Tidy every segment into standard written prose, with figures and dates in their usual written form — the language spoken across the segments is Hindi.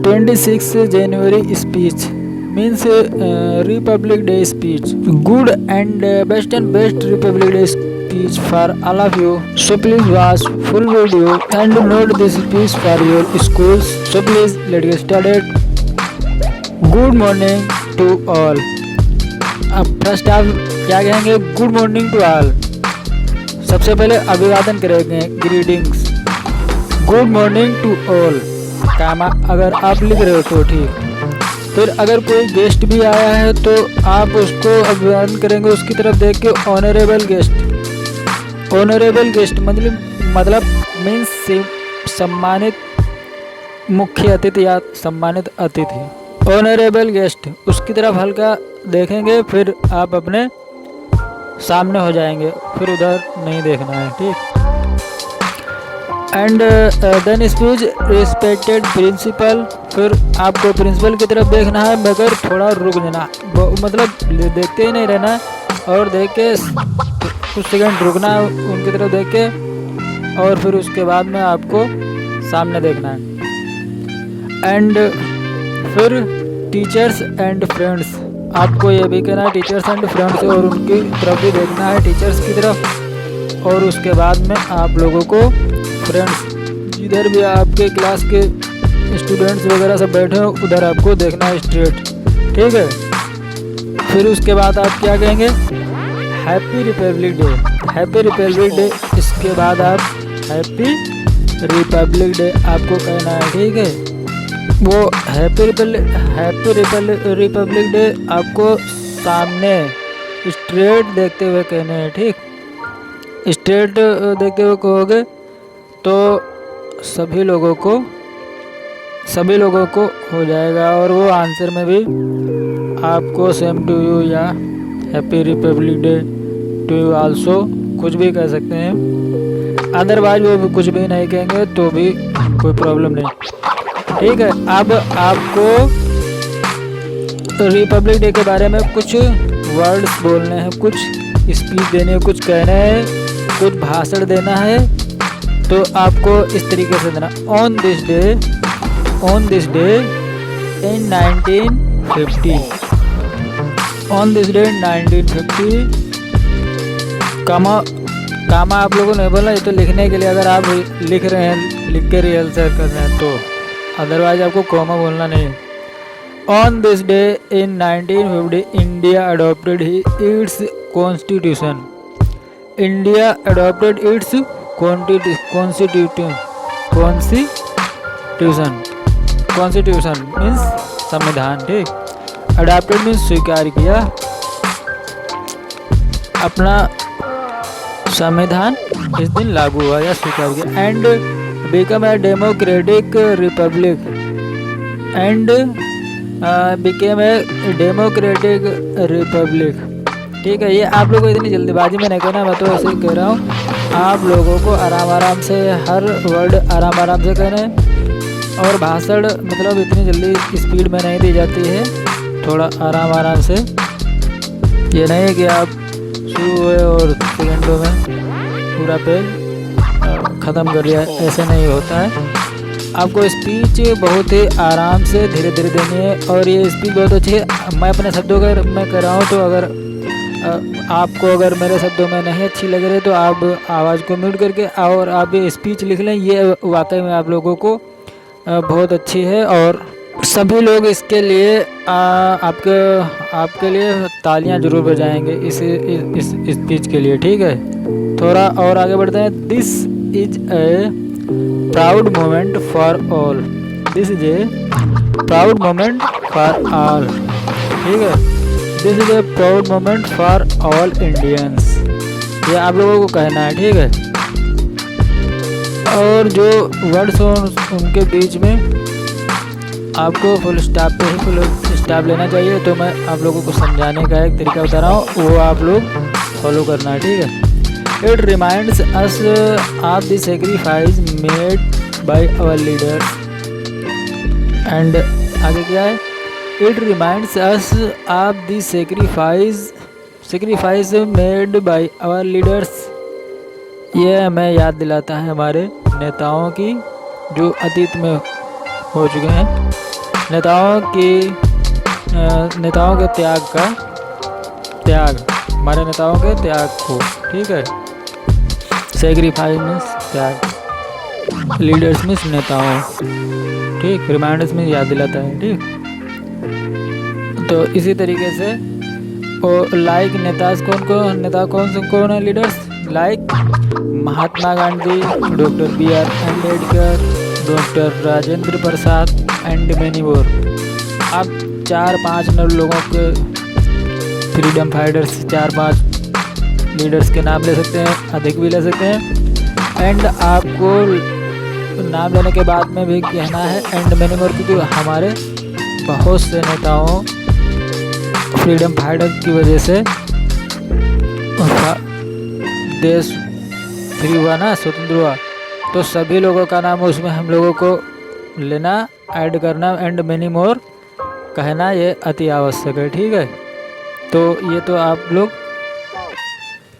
26 January speech means Republic Day speech. Good and best Republic Day speech for all of you. So please watch full video and note this speech for your schools. So please let's get started. Good morning to all. अब फर्स्ट आप क्या कहेंगे? Good morning to all. सबसे पहले अभिवादन करेंगे, greetings. Good morning to all. काम अगर आप लिख रहे हो तो ठीक. फिर अगर कोई गेस्ट भी आया है तो आप उसको अभिवादन करेंगे उसकी तरफ देख के. Honourable guest. ऑनरेबल गेस्ट मतलब मीन्स सम्मानित मुख्य अतिथि या सम्मानित अतिथि. ऑनरेबल गेस्ट उसकी तरफ हल्का देखेंगे, फिर आप अपने सामने हो जाएंगे, फिर उधर नहीं देखना है, ठीक. And then speech respected principal. फिर आपको प्रिंसिपल की तरफ देखना है, मगर थोड़ा रुक देना, मतलब देखते ही नहीं रहना और देख के कुछ सेकंड रुकना है उनकी तरफ देख के, और फिर उसके बाद में आपको सामने देखना है. एंड फिर टीचर्स एंड फ्रेंड्स. आपको ये भी कहना है टीचर्स एंड फ्रेंड्स, और उनकी तरफ भी देखना है, टीचर्स की तरफ, और उसके बाद में आप लोगों को फ्रेंड्स, जिधर भी आपके क्लास के स्टूडेंट्स वगैरह सब बैठे हो उधर आपको देखना है स्ट्रेट, ठीक है. फिर उसके बाद आप क्या कहेंगे? Happy Republic day. Happy Republic day. इसके बाद आप हैप्पी रिपब्लिक डे आपको कहना है, ठीक है. वो हैप्पी रिपब्लिक डे आपको सामने स्ट्रेट देखते हुए कहने हैं, ठीक. स्ट्रेट देखते हुए कहोगे तो सभी लोगों को हो जाएगा, और वो आंसर में भी आपको सेम टू यू या happy Republic Day to you also कुछ भी कह सकते हैं. अदरवाइज वो कुछ भी नहीं कहेंगे तो भी कोई प्रॉब्लम नहीं, ठीक है. अब आपको रिपब्लिक डे के बारे में कुछ वर्ड्स बोलने हैं, कुछ स्पीच देनी है, कुछ कहना है, कुछ भाषण देना है. तो आपको इस तरीके से देना. On this day in 1950. On this day in 1950. कामा आप लोगों ने बोला, ये तो लिखने के लिए, अगर आप लिख रहे हैं, लिख के रिहर्सल कर रहे हैं तो, अदरवाइज आपको कॉमा बोलना नहीं. On this day in 1950 India adopted it's constitution. India adopted it's constitution means संविधान, ठीक. अडॉप्टेड मीन्स स्वीकार किया अपना संविधान, इस दिन लागू हुआ या स्वीकार किया. And become a democratic Republic. And became a democratic Republic, ठीक है. ये आप लोगों को इतनी जल्दीबाजी में नहीं कहना, मैं तो ऐसे ही कह रहा हूँ. आप लोगों को आराम से हर वर्ड आराम से कहना है, और भाषण मतलब इतनी जल्दी स्पीड में नहीं दी जाती है, थोड़ा आराम से. ये नहीं कि आप शुरू हुए और सेकंडों में पूरा पेज ख़त्म कर लिया, ऐसे नहीं होता है. आपको स्पीच बहुत ही आराम से धीरे धीरे देनी है, और ये स्पीच बहुत अच्छी है. मैं अपने शब्दों का मैं कर रहा हूँ, तो अगर आपको अगर मेरे शब्दों में नहीं अच्छी लग रही तो आप आवाज़ को म्यूट करके और आप ये स्पीच लिख लें. ये वाकई में आप लोगों को बहुत अच्छी है, और सभी लोग इसके लिए आपके लिए तालियां जरूर बजाएंगे इस स्पीच के लिए, ठीक है. थोड़ा और आगे बढ़ते हैं. This is a proud moment for all. This is a proud moment for all, ठीक है. This is a proud moment for all Indians. ये आप लोगों को कहना है, ठीक है. और जो वर्ड्स हो उनके बीच में आपको फुल स्टॉप पे ही फुल स्टॉप लेना चाहिए. तो मैं आप लोगों को समझाने का एक तरीका बता रहा हूँ, वो आप लोग फॉलो करना है, ठीक है. It reminds us of the sacrifice made by our leaders. And आगे क्या है? It reminds us of the sacrifice made by our leaders. ये हमें याद दिलाता है हमारे नेताओं की जो अतीत में हो चुके हैं. नेताओं के त्याग, हमारे नेताओं के त्याग को, ठीक है। सेक्रीफाइस मीन्स त्याग, लीडर्स मीन्स नेताओं, ठीक। रिमाइंडर्स मीन्स याद दिलाता है, ठीक। तो इसी तरीके से और लाइक नेता कौन है leaders, like Mahatma Gandhi, doctor B.R. Ambedkar, doctor Rajendra Prasad and many more. आप 4-5 लोगों के फ्रीडम फाइटर्स, 4-5 लीडर्स के नाम ले सकते हैं, अधिक भी ले सकते हैं। एंड आपको नाम लेने के बाद में भी कहना है एंड मेनी मोर, क्योंकि हमारे बहुत से नेताओं फ्रीडम फाइटर की वजह से देश फ्री हुआ ना, स्वतंत्र हुआ। तो सभी लोगों का नाम उसमें हम लोगों को लेना, ऐड करना, एंड मेनी मोर कहना, ये अति आवश्यक है, ठीक है। तो ये तो आप लोग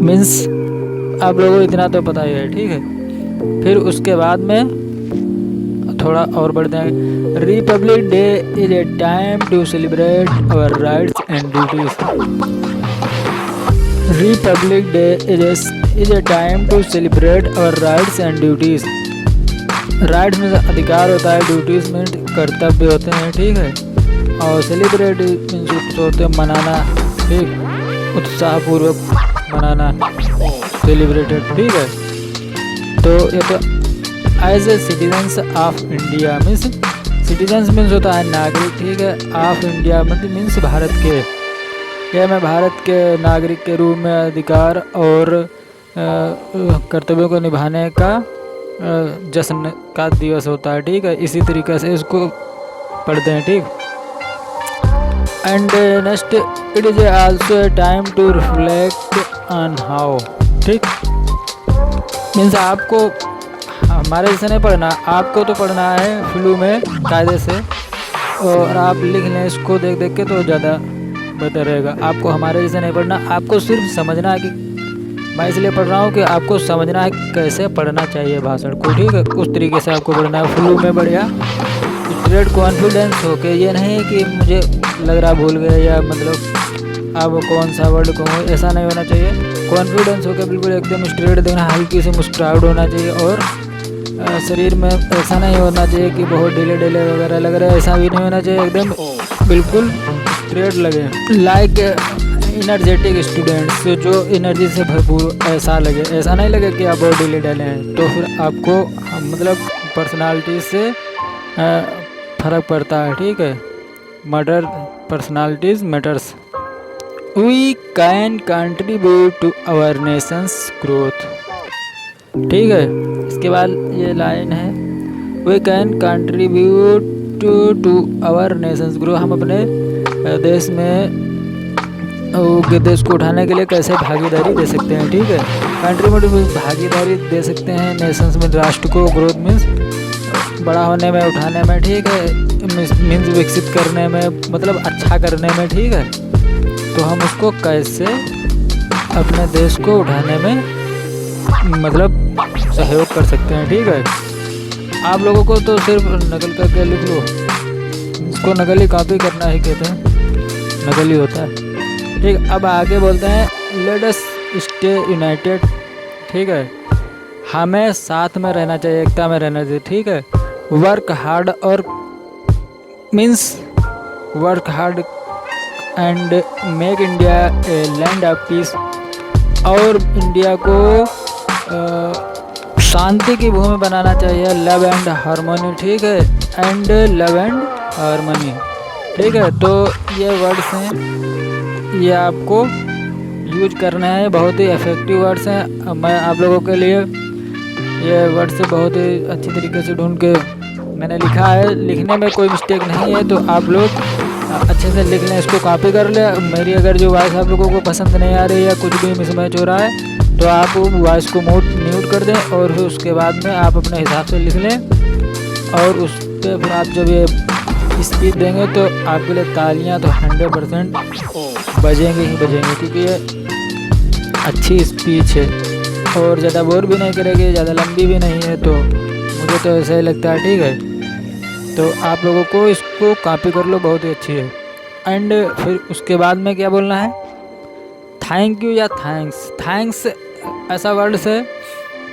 मीन्स आप लोगों को इतना तो पता ही है, ठीक है। फिर उसके बाद में थोड़ा और बढ़ते हैं। Republic Day is a time to celebrate our rights and duties. Republic Day is a time to celebrate our rights and duties. Rights में अधिकार होता है, ड्यूटीज में कर्तव्य होते हैं, ठीक है। और सेलिब्रेट मीन्स उत्सव होते हैं, मनाना, ठीक, उत्साहपूर्वक मनाना, सेलिब्रेटेड, ठीक है। तो ये तो as a citizens of India means, citizens means होता है नागरिक, ठीक है। ऑफ इंडिया मतलब मीन्स भारत के, यह मैं भारत के नागरिक के रूप में अधिकार और कर्तव्यों को निभाने का जश्न का दिवस होता है, ठीक है। इसी तरीके से इसको पढ़ते हैं, ठीक। And next, it is also a time to reflect on how, ठीक। मीन्स आपको हमारे जैसे नहीं पढ़ना, आपको तो पढ़ना है फ्लू में कायदे से, और आप लिख लें इसको देख देख के तो ज़्यादा बेहतर रहेगा। आपको हमारे जैसे नहीं पढ़ना, आपको सिर्फ समझना है कि मैं इसलिए पढ़ रहा हूँ कि आपको समझना है कैसे पढ़ना चाहिए भाषण को, ठीक है। उस तरीके से आपको पढ़ना है फ्लू में बढ़िया स्ट्रेट कॉन्फिडेंस हो के। ये नहीं कि मुझे लग रहा भूल गए या मतलब अब कौन सा वर्ड कहूँ, ऐसा नहीं होना चाहिए। कॉन्फिडेंस हो के बिल्कुल एकदम स्ट्रेट देखना, हल्की से मुस्कुराहट होना चाहिए, और शरीर में ऐसा नहीं होना चाहिए कि बहुत ढीले ढीले वगैरह लग रहा है, ऐसा भी नहीं होना चाहिए, एकदम बिल्कुल स्ट्रेट लगे। लाइक इनर्जेटिक स्टूडेंट्स, जो एनर्जी से भरपूर ऐसा लगे, ऐसा नहीं लगे कि आप बहुत ढीले ढीले हैं। तो फिर आपको मतलब पर्सनालिटी से फर्क पड़ता है, ठीक है। Murder personalities matters. We can contribute to our nation's growth, ठीक है। इसके बाद ये लाइन है, we can contribute to our nation's growth. हम अपने देश में देश को उठाने के लिए कैसे भागीदारी दे सकते हैं, ठीक है। कंट्रीब्यूट भागीदारी दे सकते हैं, नेशंस में राष्ट्र को, ग्रोथ मीन्स बड़ा होने में, उठाने में, ठीक है। मीन्स विकसित करने में, मतलब अच्छा करने में, ठीक है। तो हम उसको कैसे अपने देश को उठाने में मतलब सहयोग कर सकते हैं, ठीक है। आप लोगों को तो सिर्फ नकल करके लिख लो, इसको नकली कॉपी करना ही कहते हैं, नकली होता है, ठीक। अब आगे बोलते हैं, लेट अस स्टे यूनाइटेड, ठीक है। हमें साथ में रहना चाहिए, एकता में रहना चाहिए, ठीक है। वर्क हार्ड और means work hard and make India a land of peace. और इंडिया को शांति की भूमि बनाना चाहिए, लव एंड हारमोनी, ठीक है। एंड लव एंड हारमोनी, ठीक है। तो ये वर्ड्स हैं, ये आपको यूज करना है, बहुत ही इफेक्टिव वर्ड्स हैं। मैं आप लोगों के लिए ये वर्ड्स बहुत ही अच्छी तरीके से ढूंढ के मैंने लिखा है, लिखने में कोई मिस्टेक नहीं है। तो आप लोग अच्छे से लिख लें, इसको कॉपी कर लें। मेरी अगर जो वॉइस आप लोगों को पसंद नहीं आ रही है, कुछ भी मिसमैच हो रहा है, तो आप वॉइस को म्यूट कर दें, और फिर उसके बाद में आप अपने हिसाब से लिख लें। और उस पर फिर आप जब ये स्पीच देंगे तो आपके लिए तालियां तो 100% बजेंगे ही बजेंगे, क्योंकि ये अच्छी स्पीच है और ज़्यादा बोर भी नहीं करेगी, ज़्यादा लंबी भी नहीं है। तो मुझे तो ऐसा ही लगता है, ठीक है। तो आप लोगों को इसको कॉपी कर लो, बहुत ही अच्छी है। एंड फिर उसके बाद में क्या बोलना है, थैंक यू या थैंक्स। थैंक्स ऐसा वर्ड्स है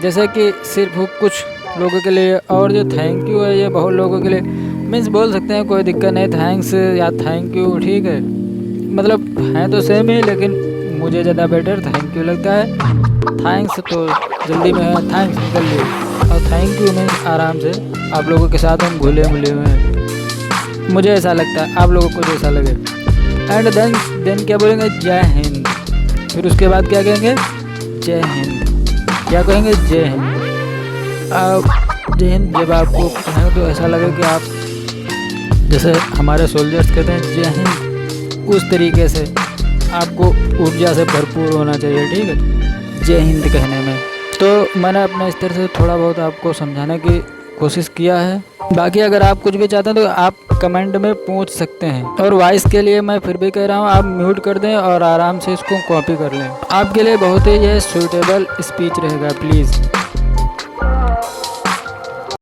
जैसे कि सिर्फ कुछ लोगों के लिए, और जो थैंक यू है ये बहुत लोगों के लिए। मीन्स बोल सकते हैं, कोई दिक्कत नहीं, थैंक्स या थैंक यू, ठीक है। मतलब हैं तो सेम ही, लेकिन मुझे ज़्यादा बेटर थैंक यू लगता है। थैंक्स तो जल्दी में है, थैंक्स निकल लिए, और थैंक यू में आराम से आप लोगों के साथ हम घुले मिले हुए हैं, मुझे ऐसा लगता है, आप लोगों को जैसा लगे। एंड देन क्या बोलेंगे, जय हिंद। फिर उसके बाद क्या कहेंगे, जय हिंद। क्या कहेंगे, जय हिंद। जय हिंद जब आपको कहें तो ऐसा लगे कि आप जैसे हमारे सोल्जर्स कहते हैं जय हिंद, उस तरीके से आपको ऊर्जा से भरपूर होना चाहिए, ठीक है, जय हिंद कहने में। तो मैंने अपने स्तर से थोड़ा बहुत आपको समझाने की कोशिश किया है। बाकी अगर आप कुछ भी चाहते हैं तो आप कमेंट में पूछ सकते हैं। और वॉइस के लिए मैं फिर भी कह रहा हूँ, आप म्यूट कर दें और आराम से इसको कॉपी कर लें। आपके लिए बहुत ही यह सूटेबल स्पीच रहेगा, प्लीज़।